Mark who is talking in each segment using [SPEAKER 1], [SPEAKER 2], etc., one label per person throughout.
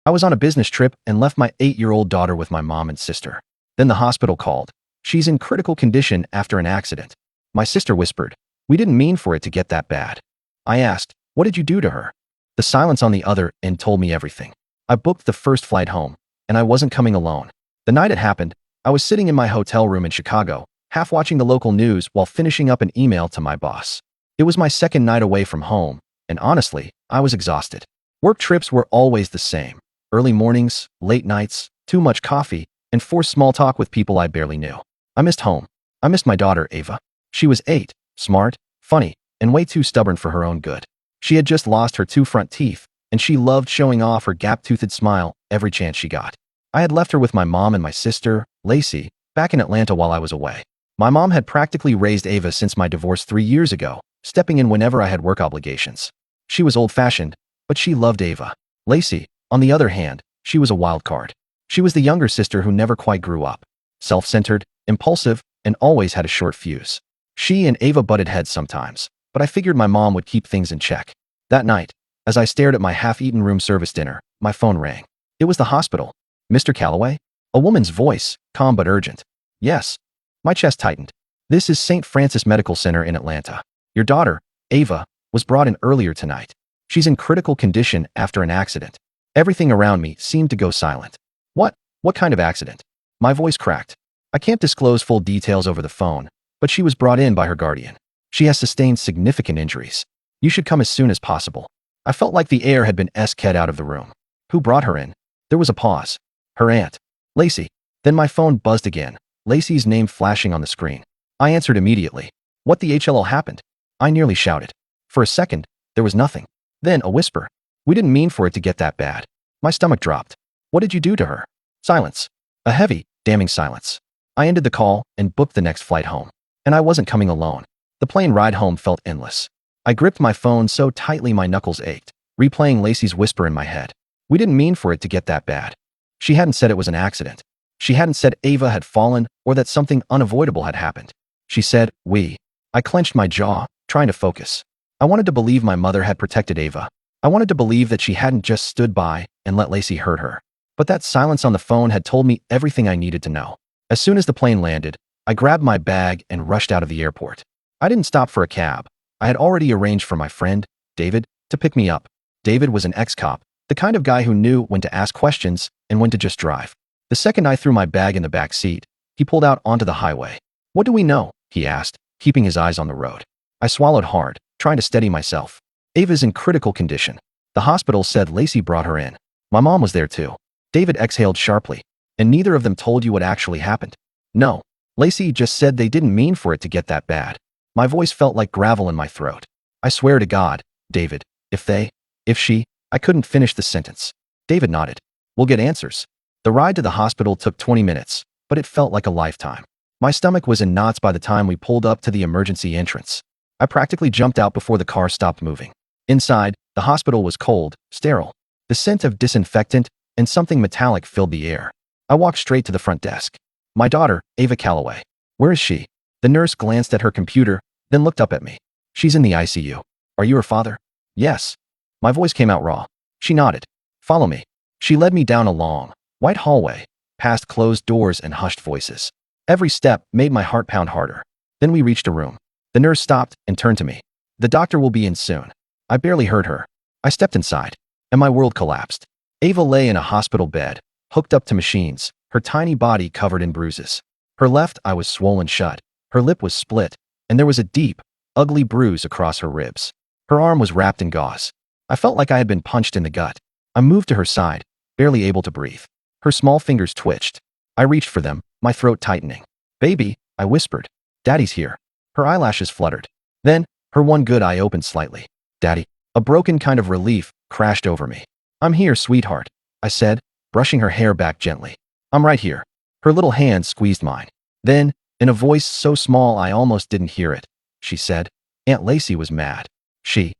[SPEAKER 1] I was on a business trip and left my 8-year-old daughter with my mom and sister. Then the hospital called. She's in critical condition after an accident. My sister whispered, "We didn't mean for it to get that bad." I asked, "What did you do to her?" The silence on the other end told me everything. I booked the first flight home, and I wasn't coming alone. The night it happened, I was sitting in my hotel room in Chicago, half watching the local news while finishing up an email to my boss. It was my second night away from home, and honestly, I was exhausted. Work trips were always the same. Early mornings, late nights, too much coffee, and forced small talk with people I barely knew. I missed home. I missed my daughter, Ava. She was 8, smart, funny, and way too stubborn for her own good. She had just lost her 2 front teeth, and she loved showing off her gap-toothed smile every chance she got. I had left her with my mom and my sister, Lacey, back in Atlanta while I was away. My mom had practically raised Ava since my divorce 3 years ago, stepping in whenever I had work obligations. She was old-fashioned, but she loved Ava. Lacey, on the other hand, she was a wild card. She was the younger sister who never quite grew up. Self-centered, impulsive, and always had a short fuse. She and Ava butted heads sometimes, but I figured my mom would keep things in check. That night, as I stared at my half-eaten room service dinner, my phone rang. It was the hospital. "Mr. Calloway?" A woman's voice, calm but urgent. "Yes." My chest tightened. "This is St. Francis Medical Center in Atlanta. Your daughter, Ava, was brought in earlier tonight. She's in critical condition after an accident." Everything around me seemed to go silent. What kind of accident? My voice cracked. "I can't disclose full details over the phone, but she was brought in by her guardian. She has sustained significant injuries. You should come as soon as possible." I felt like the air had been skied out of the room. "Who brought her in?" There was a pause. "Her aunt. Lacey." Then my phone buzzed again, Lacey's name flashing on the screen. I answered immediately. "What the HLL happened?" I nearly shouted. For a second, there was nothing. Then a whisper. "We didn't mean for it to get that bad." My stomach dropped. "What did you do to her?" Silence. A heavy, damning silence. I ended the call and booked the next flight home. And I wasn't coming alone. The plane ride home felt endless. I gripped my phone so tightly my knuckles ached, replaying Lacey's whisper in my head. We didn't mean for it to get that bad. She hadn't said it was an accident. She hadn't said Ava had fallen or that something unavoidable had happened. She said, "we." I clenched my jaw, trying to focus. I wanted to believe my mother had protected Ava. I wanted to believe that she hadn't just stood by and let Lacey hurt her. But that silence on the phone had told me everything I needed to know. As soon as the plane landed, I grabbed my bag and rushed out of the airport. I didn't stop for a cab. I had already arranged for my friend, David, to pick me up. David was an ex-cop, the kind of guy who knew when to ask questions and when to just drive. The second I threw my bag in the back seat, he pulled out onto the highway. "What do we know?" he asked, keeping his eyes on the road. I swallowed hard, trying to steady myself. "Ava's in critical condition. The hospital said Lacey brought her in. My mom was there too." David exhaled sharply. "And neither of them told you what actually happened?" "No. Lacey just said they didn't mean for it to get that bad." My voice felt like gravel in my throat. "I swear to God, David, if she, I couldn't finish the sentence." David nodded. "We'll get answers." The ride to the hospital took 20 minutes, but it felt like a lifetime. My stomach was in knots by the time we pulled up to the emergency entrance. I practically jumped out before the car stopped moving. Inside, the hospital was cold, sterile. The scent of disinfectant and something metallic filled the air. I walked straight to the front desk. "My daughter, Ava Calloway. Where is she?" The nurse glanced at her computer, then looked up at me. "She's in the ICU. Are you her father?" "Yes." My voice came out raw. She nodded. "Follow me." She led me down a long, white hallway, past closed doors and hushed voices. Every step made my heart pound harder. Then we reached a room. The nurse stopped and turned to me. "The doctor will be in soon." I barely heard her. I stepped inside, and my world collapsed. Ava lay in a hospital bed, hooked up to machines, her tiny body covered in bruises. Her left eye was swollen shut, her lip was split, and there was a deep, ugly bruise across her ribs. Her arm was wrapped in gauze. I felt like I had been punched in the gut. I moved to her side, barely able to breathe. Her small fingers twitched. I reached for them, my throat tightening. "Baby," I whispered. "Daddy's here." Her eyelashes fluttered. Then, her one good eye opened slightly. "Daddy." A broken kind of relief crashed over me. "I'm here, sweetheart," I said, brushing her hair back gently. "I'm right here." Her little hand squeezed mine. Then, in a voice so small I almost didn't hear it, she said, "Aunt Lacey was mad. She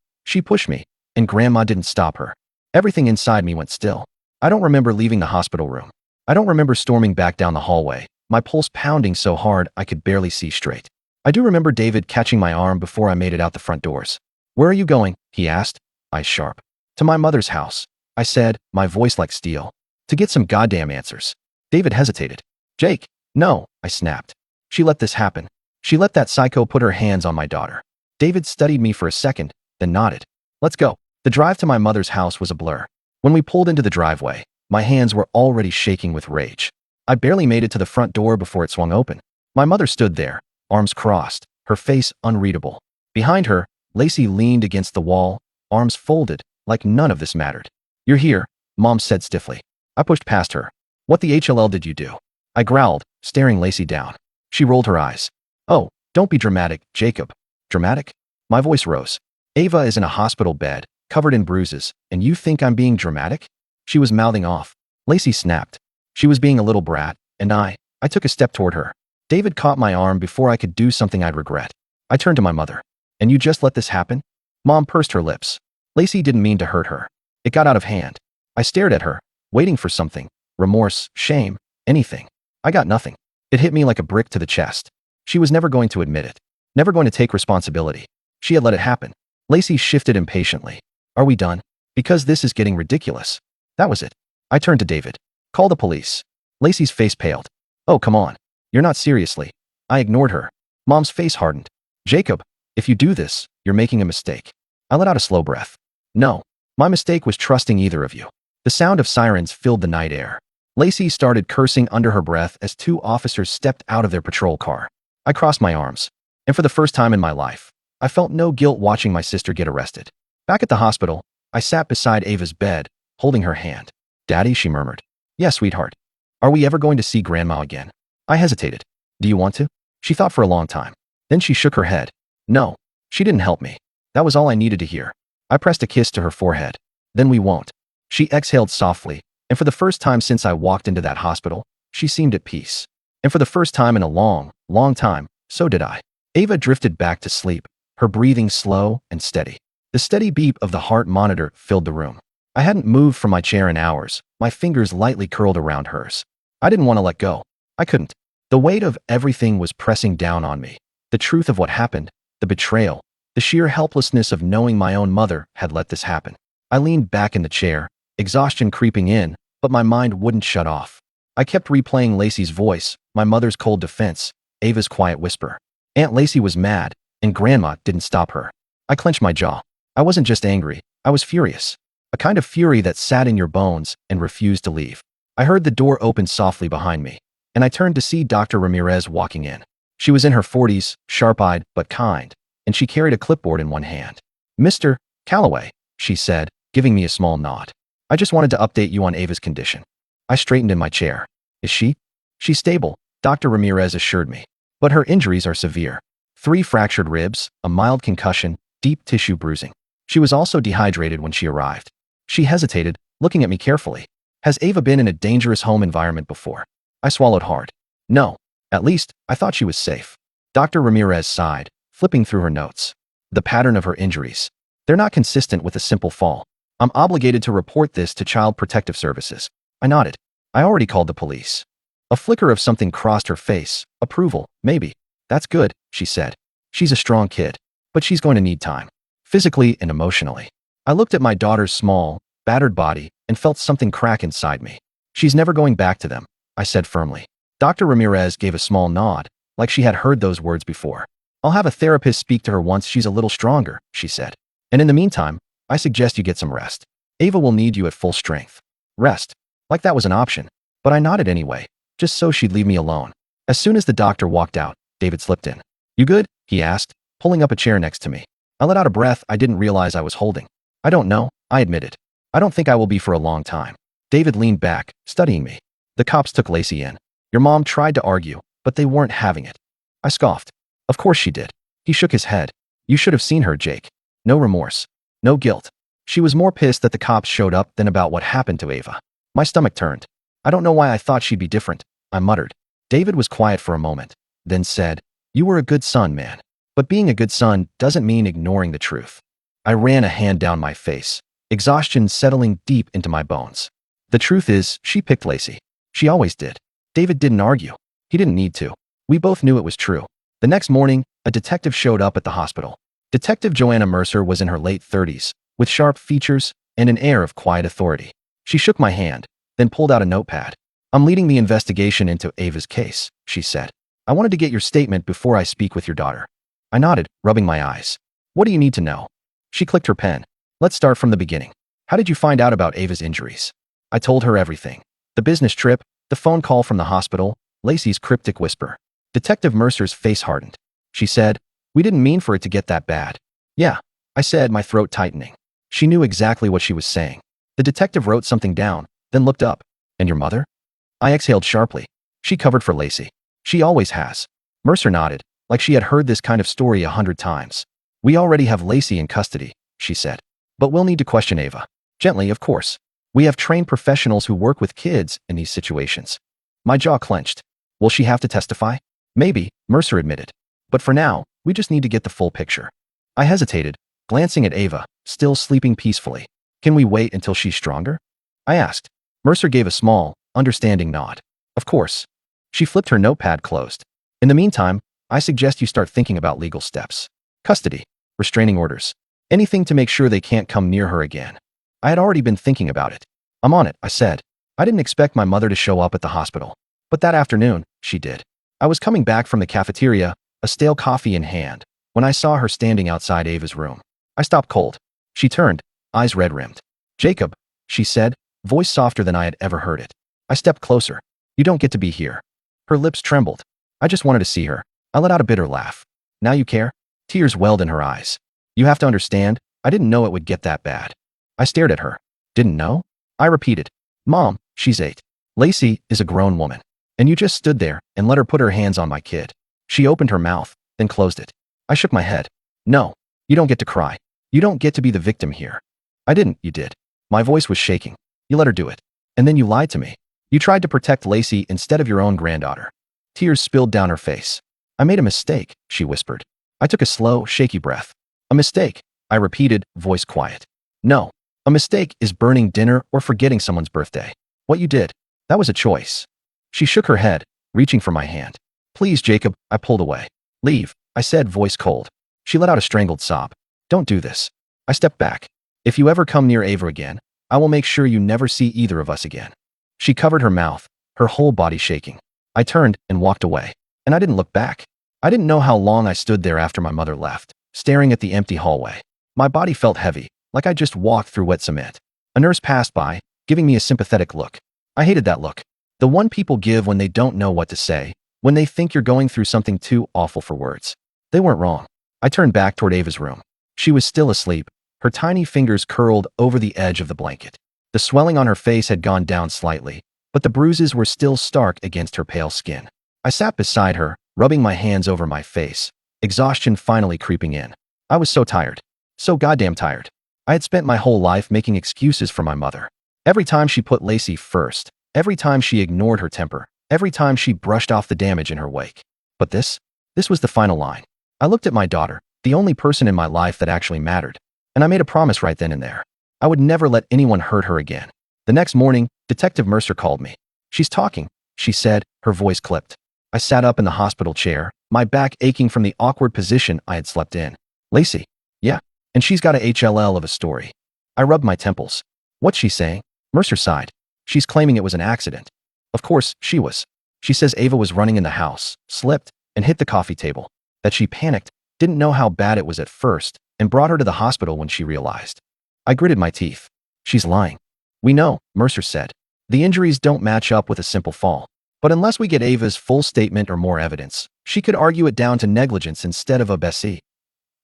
[SPEAKER 1] pushed me, and Grandma didn't stop her." Everything inside me went still. I don't remember leaving the hospital room. I don't remember storming back down the hallway, my pulse pounding so hard I could barely see straight. I do remember David catching my arm before I made it out the front doors. "Where are you going?" he asked, eyes sharp. "To my mother's house." I said, my voice like steel. To get some goddamn answers. David hesitated. Jake, no, I snapped. She let this happen. She let that psycho put her hands on my daughter. David studied me for a second, then nodded. Let's go. The drive to my mother's house was a blur. When we pulled into the driveway, my hands were already shaking with rage. I barely made it to the front door before it swung open. My mother stood there, arms crossed, her face unreadable. Behind her, Lacey leaned against the wall, arms folded, like none of this mattered. You're here, Mom said stiffly. I pushed past her. What the HLL did you do? I growled, staring Lacey down. She rolled her eyes. Oh, don't be dramatic, Jacob. Dramatic? My voice rose. Ava is in a hospital bed, covered in bruises, and you think I'm being dramatic? She was mouthing off. Lacey snapped. She was being a little brat, and I took a step toward her. David caught my arm before I could do something I'd regret. I turned to my mother. And you just let this happen? Mom pursed her lips. Lacey didn't mean to hurt her. It got out of hand. I stared at her, waiting for something. Remorse, shame, anything. I got nothing. It hit me like a brick to the chest. She was never going to admit it. Never going to take responsibility. She had let it happen. Lacey shifted impatiently. Are we done? Because this is getting ridiculous. That was it. I turned to David. Call the police. Lacey's face paled. Oh, come on. You're not seriously. I ignored her. Mom's face hardened. Jacob, if you do this, you're making a mistake. I let out a slow breath. No. My mistake was trusting either of you. The sound of sirens filled the night air. Lacey started cursing under her breath as two officers stepped out of their patrol car. I crossed my arms. And for the first time in my life, I felt no guilt watching my sister get arrested. Back at the hospital, I sat beside Ava's bed, holding her hand. Daddy, she murmured. Yes, sweetheart. Are we ever going to see Grandma again? I hesitated. Do you want to? She thought for a long time. Then she shook her head. No. She didn't help me. That was all I needed to hear. I pressed a kiss to her forehead. Then we won't. She exhaled softly, and for the first time since I walked into that hospital, she seemed at peace. And for the first time in a long, long time, so did I. Ava drifted back to sleep, her breathing slow and steady. The steady beep of the heart monitor filled the room. I hadn't moved from my chair in hours, my fingers lightly curled around hers. I didn't want to let go. I couldn't. The weight of everything was pressing down on me. The truth of what happened, the betrayal, the sheer helplessness of knowing my own mother had let this happen. I leaned back in the chair, exhaustion creeping in, but my mind wouldn't shut off. I kept replaying Lacey's voice, my mother's cold defense, Ava's quiet whisper. Aunt Lacey was mad, and Grandma didn't stop her. I clenched my jaw. I wasn't just angry, I was furious. A kind of fury that sat in your bones and refused to leave. I heard the door open softly behind me, and I turned to see Dr. Ramirez walking in. She was in her 40s, sharp-eyed but kind, and she carried a clipboard in one hand. Mr. Calloway, she said, giving me a small nod. I just wanted to update you on Ava's condition. I straightened in my chair. Is she? She's stable, Dr. Ramirez assured me. But her injuries are severe. 3 fractured ribs, a mild concussion, deep tissue bruising. She was also dehydrated when she arrived. She hesitated, looking at me carefully. Has Ava been in a dangerous home environment before? I swallowed hard. No. At least, I thought she was safe. Dr. Ramirez sighed, flipping through her notes. The pattern of her injuries. They're not consistent with a simple fall. I'm obligated to report this to Child Protective Services. I nodded. I already called the police. A flicker of something crossed her face. Approval, maybe. That's good, she said. She's a strong kid, but she's going to need time. Physically and emotionally. I looked at my daughter's small, battered body and felt something crack inside me. She's never going back to them, I said firmly. Dr. Ramirez gave a small nod, like she had heard those words before. I'll have a therapist speak to her once she's a little stronger, she said. And in the meantime, I suggest you get some rest. Ava will need you at full strength. Rest. Like that was an option. But I nodded anyway, just so she'd leave me alone. As soon as the doctor walked out, David slipped in. You good? He asked, pulling up a chair next to me. I let out a breath I didn't realize I was holding. I don't know, I admitted. I don't think I will be for a long time. David leaned back, studying me. The cops took Lacey in. Your mom tried to argue, but they weren't having it. I scoffed. Of course she did. He shook his head. You should have seen her, Jake. No remorse. No guilt. She was more pissed that the cops showed up than about what happened to Ava. My stomach turned. I don't know why I thought she'd be different, I muttered. David was quiet for a moment, then said, You were a good son, man. But being a good son doesn't mean ignoring the truth. I ran a hand down my face, exhaustion settling deep into my bones. The truth is, she picked Lacey. She always did. David didn't argue. He didn't need to. We both knew it was true. The next morning, a detective showed up at the hospital. Detective Joanna Mercer was in her late 30s, with sharp features, and an air of quiet authority. She shook my hand, then pulled out a notepad. I'm leading the investigation into Ava's case, she said. I wanted to get your statement before I speak with your daughter. I nodded, rubbing my eyes. What do you need to know? She clicked her pen. Let's start from the beginning. How did you find out about Ava's injuries? I told her everything. The business trip, the phone call from the hospital, Lacey's cryptic whisper. Detective Mercer's face hardened. She said, we didn't mean for it to get that bad. Yeah, I said, my throat tightening. She knew exactly what she was saying. The detective wrote something down, then looked up. And your mother? I exhaled sharply. She covered for Lacey. She always has. Mercer nodded, like she had heard this kind of story 100 times. We already have Lacey in custody, she said. But we'll need to question Ava. Gently, of course. We have trained professionals who work with kids in these situations. My jaw clenched. Will she have to testify? Maybe, Mercer admitted. But for now, we just need to get the full picture. I hesitated, glancing at Ava, still sleeping peacefully. Can we wait until she's stronger? I asked. Mercer gave a small, understanding nod. Of course. She flipped her notepad closed. In the meantime, I suggest you start thinking about legal steps. Custody, restraining orders, anything to make sure they can't come near her again. I had already been thinking about it. I'm on it, I said. I didn't expect my mother to show up at the hospital. But that afternoon, she did. I was coming back from the cafeteria, a stale coffee in hand, when I saw her standing outside Ava's room. I stopped cold. She turned, eyes red-rimmed. Jacob, she said, voice softer than I had ever heard it. I stepped closer. You don't get to be here. Her lips trembled. I just wanted to see her. I let out a bitter laugh. Now you care? Tears welled in her eyes. You have to understand, I didn't know it would get that bad. I stared at her. Didn't know? I repeated. Mom, she's 8. Lacey is a grown woman. And you just stood there and let her put her hands on my kid. She opened her mouth, then closed it. I shook my head. No, you don't get to cry. You don't get to be the victim here. I didn't, you did. My voice was shaking. You let her do it. And then you lied to me. You tried to protect Lacey instead of your own granddaughter. Tears spilled down her face. I made a mistake, she whispered. I took a slow, shaky breath. A mistake, I repeated, voice quiet. No, a mistake is burning dinner or forgetting someone's birthday. What you did, that was a choice. She shook her head, reaching for my hand. Please, Jacob, I pulled away. Leave, I said, voice cold. She let out a strangled sob. Don't do this. I stepped back. If you ever come near Ava again, I will make sure you never see either of us again. She covered her mouth, her whole body shaking. I turned and walked away, and I didn't look back. I didn't know how long I stood there after my mother left, staring at the empty hallway. My body felt heavy, like I just walked through wet cement. A nurse passed by, giving me a sympathetic look. I hated that look. The one people give when they don't know what to say, when they think you're going through something too awful for words. They weren't wrong. I turned back toward Ava's room. She was still asleep, her tiny fingers curled over the edge of the blanket. The swelling on her face had gone down slightly, but the bruises were still stark against her pale skin. I sat beside her, rubbing my hands over my face, exhaustion finally creeping in. I was so tired. So goddamn tired. I had spent my whole life making excuses for my mother. Every time she put Lacey first, every time she ignored her temper, every time she brushed off the damage in her wake. But this was the final line. I looked at my daughter, the only person in my life that actually mattered, and I made a promise right then and there. I would never let anyone hurt her again. The next morning, Detective Mercer called me. She's talking, she said, her voice clipped. I sat up in the hospital chair, my back aching from the awkward position I had slept in. Lacey? Yeah. And she's got a HLL of a story. I rubbed my temples. What's she saying? Mercer sighed. She's claiming it was an accident. Of course, she was. She says Ava was running in the house, slipped, and hit the coffee table. That she panicked, didn't know how bad it was at first, and brought her to the hospital when she realized. I gritted my teeth. She's lying. We know, Mercer said. The injuries don't match up with a simple fall. But unless we get Ava's full statement or more evidence, she could argue it down to negligence instead of obscenity.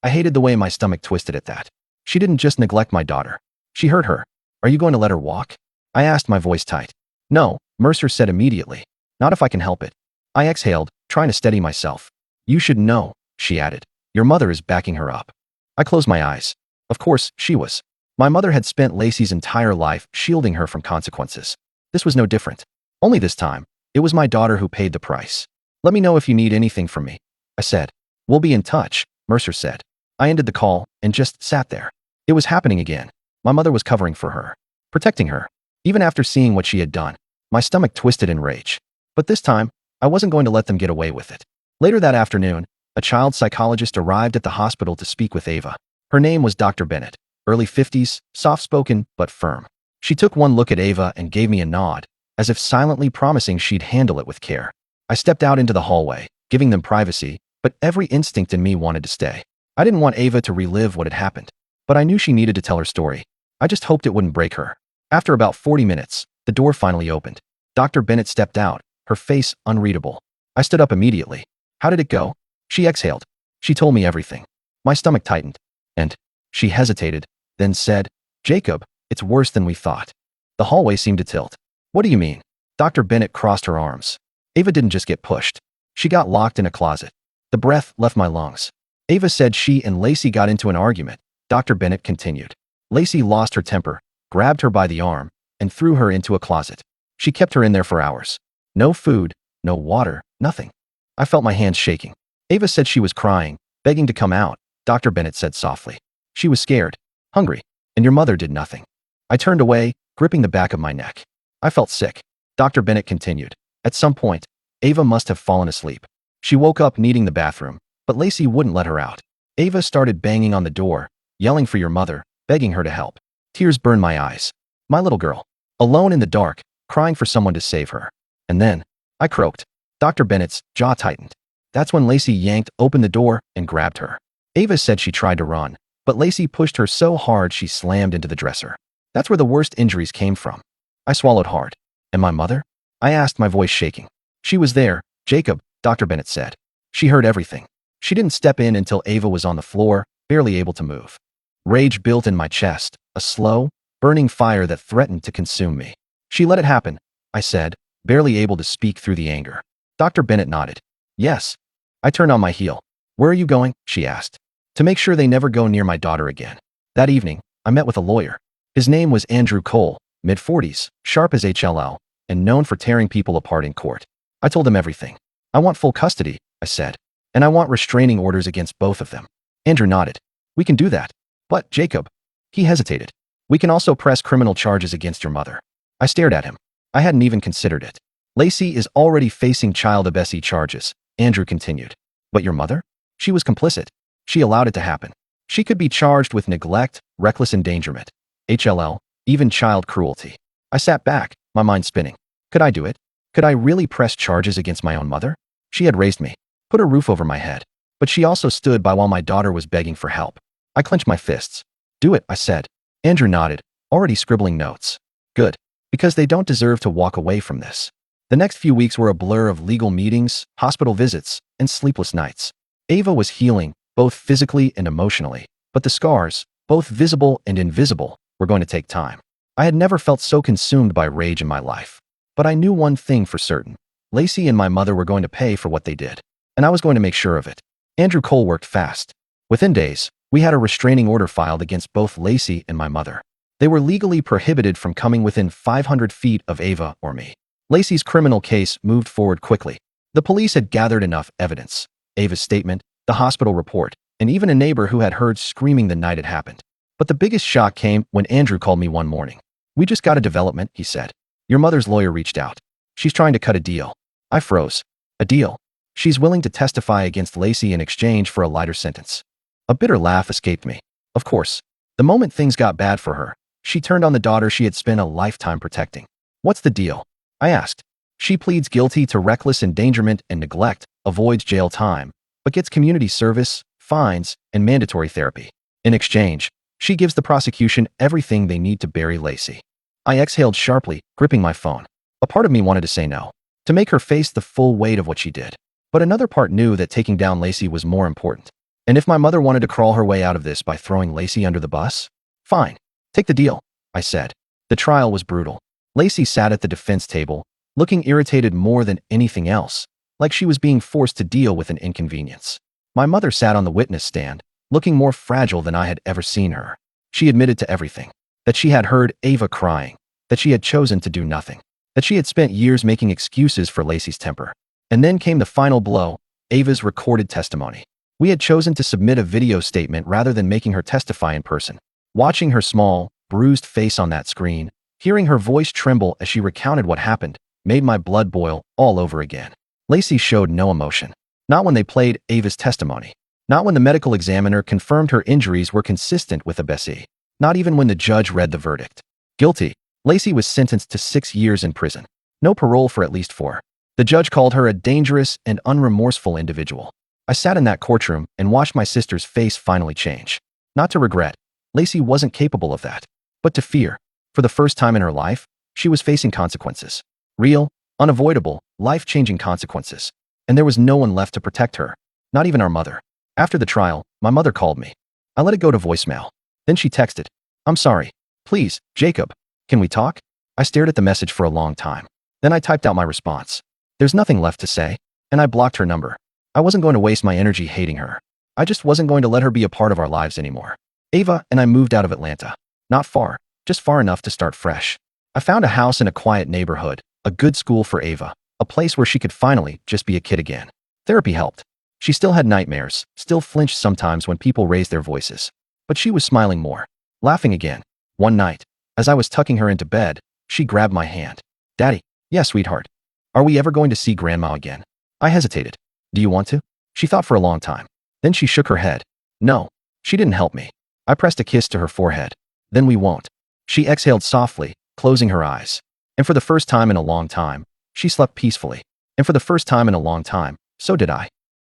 [SPEAKER 1] I hated the way my stomach twisted at that. She didn't just neglect my daughter. She hurt her. Are you going to let her walk? I asked, my voice tight. No, Mercer said immediately. Not if I can help it. I exhaled, trying to steady myself. You should know, she added. Your mother is backing her up. I closed my eyes. Of course, she was. My mother had spent Lacey's entire life shielding her from consequences. This was no different. Only this time, it was my daughter who paid the price. Let me know if you need anything from me, I said. We'll be in touch, Mercer said. I ended the call and just sat there. It was happening again. My mother was covering for her, protecting her. Even after seeing what she had done, my stomach twisted in rage. But this time, I wasn't going to let them get away with it. Later that afternoon, a child psychologist arrived at the hospital to speak with Ava. Her name was Dr. Bennett. early 50s, soft-spoken but firm. She took one look at Ava and gave me a nod, as if silently promising she'd handle it with care. I stepped out into the hallway, giving them privacy, but every instinct in me wanted to stay. I didn't want Ava to relive what had happened, but I knew she needed to tell her story. I just hoped it wouldn't break her. After about 40 minutes, the door finally opened. Dr. Bennett stepped out, her face unreadable. I stood up immediately. How did it go? She exhaled. She told me everything. My stomach tightened. And she hesitated, then said, Jacob, it's worse than we thought. The hallway seemed to tilt. What do you mean? Dr. Bennett crossed her arms. Ava didn't just get pushed. She got locked in a closet. The breath left my lungs. Ava said she and Lacey got into an argument. Dr. Bennett continued. Lacey lost her temper, grabbed her by the arm, and threw her into a closet. She kept her in there for hours. No food, no water, nothing. I felt my hands shaking. Ava said she was crying, begging to come out. Dr. Bennett said softly. She was scared, hungry, and your mother did nothing. I turned away, gripping the back of my neck. I felt sick. Dr. Bennett continued. At some point, Ava must have fallen asleep. She woke up needing the bathroom, but Lacey wouldn't let her out. Ava started banging on the door, yelling for your mother, begging her to help. Tears burned my eyes. My little girl, alone in the dark, crying for someone to save her. And then, I croaked. Dr. Bennett's jaw tightened. That's when Lacey yanked open the door and grabbed her. Ava said she tried to run, but Lacey pushed her so hard she slammed into the dresser. That's where the worst injuries came from. I swallowed hard. And my mother? I asked, my voice shaking. She was there, Jacob, Dr. Bennett said. She heard everything. She didn't step in until Ava was on the floor, barely able to move. Rage built in my chest, a slow, burning fire that threatened to consume me. She let it happen, I said, barely able to speak through the anger. Dr. Bennett nodded. Yes. I turned on my heel. Where are you going? She asked. To make sure they never go near my daughter again. That evening, I met with a lawyer. His name was Andrew Cole, mid-40s, sharp as HLL, and known for tearing people apart in court. I told him everything. I want full custody, I said, and I want restraining orders against both of them. Andrew nodded. We can do that. But, Jacob, he hesitated. We can also press criminal charges against your mother. I stared at him. I hadn't even considered it. Lacey is already facing child abuse charges, Andrew continued. But your mother? She was complicit. She allowed it to happen. She could be charged with neglect, reckless endangerment, HLL, even child cruelty. I sat back, my mind spinning. Could I do it? Could I really press charges against my own mother? She had raised me, put a roof over my head, but she also stood by while my daughter was begging for help. I clenched my fists. Do it, I said. Andrew nodded, already scribbling notes. Good, because they don't deserve to walk away from this. The next few weeks were a blur of legal meetings, hospital visits, and sleepless nights. Ava was healing, both physically and emotionally, but the scars, both visible and invisible, were going to take time. I had never felt so consumed by rage in my life. But I knew one thing for certain. Lacey and my mother were going to pay for what they did, and I was going to make sure of it. Andrew Cole worked fast. Within days, we had a restraining order filed against both Lacey and my mother. They were legally prohibited from coming within 500 feet of Ava or me. Lacey's criminal case moved forward quickly. The police had gathered enough evidence. Ava's statement, the hospital report, and even a neighbor who had heard screaming the night it happened. But the biggest shock came when Andrew called me one morning. We just got a development, he said. Your mother's lawyer reached out. She's trying to cut a deal. I froze. A deal? She's willing to testify against Lacey in exchange for a lighter sentence. A bitter laugh escaped me. Of course. The moment things got bad for her, she turned on the daughter she had spent a lifetime protecting. What's the deal? I asked. She pleads guilty to reckless endangerment and neglect, avoids jail time, but gets community service, fines, and mandatory therapy. In exchange, she gives the prosecution everything they need to bury Lacey. I exhaled sharply, gripping my phone. A part of me wanted to say no, to make her face the full weight of what she did. But another part knew that taking down Lacey was more important. And if my mother wanted to crawl her way out of this by throwing Lacey under the bus? Fine. Take the deal, I said. The trial was brutal. Lacey sat at the defense table, looking irritated more than anything else, like she was being forced to deal with an inconvenience. My mother sat on the witness stand, looking more fragile than I had ever seen her. She admitted to everything. That she had heard Ava crying, that she had chosen to do nothing, that she had spent years making excuses for Lacey's temper. And then came the final blow, Ava's recorded testimony. We had chosen to submit a video statement rather than making her testify in person. Watching her small, bruised face on that screen, hearing her voice tremble as she recounted what happened, made my blood boil all over again. Lacey showed no emotion. Not when they played Ava's testimony. Not when the medical examiner confirmed her injuries were consistent with abscess. Not even when the judge read the verdict. Guilty. Lacey was sentenced to 6 years in prison. No parole for at least 4. The judge called her a dangerous and unremorseful individual. I sat in that courtroom and watched my sister's face finally change. Not to regret. Lacey wasn't capable of that. But to fear. For the first time in her life, she was facing consequences. Real, unavoidable, life-changing consequences. And there was no one left to protect her. Not even our mother. After the trial, my mother called me. I let it go to voicemail. Then she texted, "I'm sorry. Please, Jacob, can we talk?" I stared at the message for a long time. Then I typed out my response. There's nothing left to say. And I blocked her number. I wasn't going to waste my energy hating her. I just wasn't going to let her be a part of our lives anymore. Ava and I moved out of Atlanta. Not far, just far enough to start fresh. I found a house in a quiet neighborhood, a good school for Ava, a place where she could finally just be a kid again. Therapy helped. She still had nightmares, still flinched sometimes when people raised their voices. But she was smiling more, laughing again. One night, as I was tucking her into bed, she grabbed my hand. "Daddy." "Yeah, sweetheart. Are we ever going to see Grandma again?" I hesitated. "Do you want to?" She thought for a long time. Then she shook her head. "No." She didn't help me. I pressed a kiss to her forehead. "Then we won't." She exhaled softly, closing her eyes. And for the first time in a long time, she slept peacefully. And for the first time in a long time, so did I.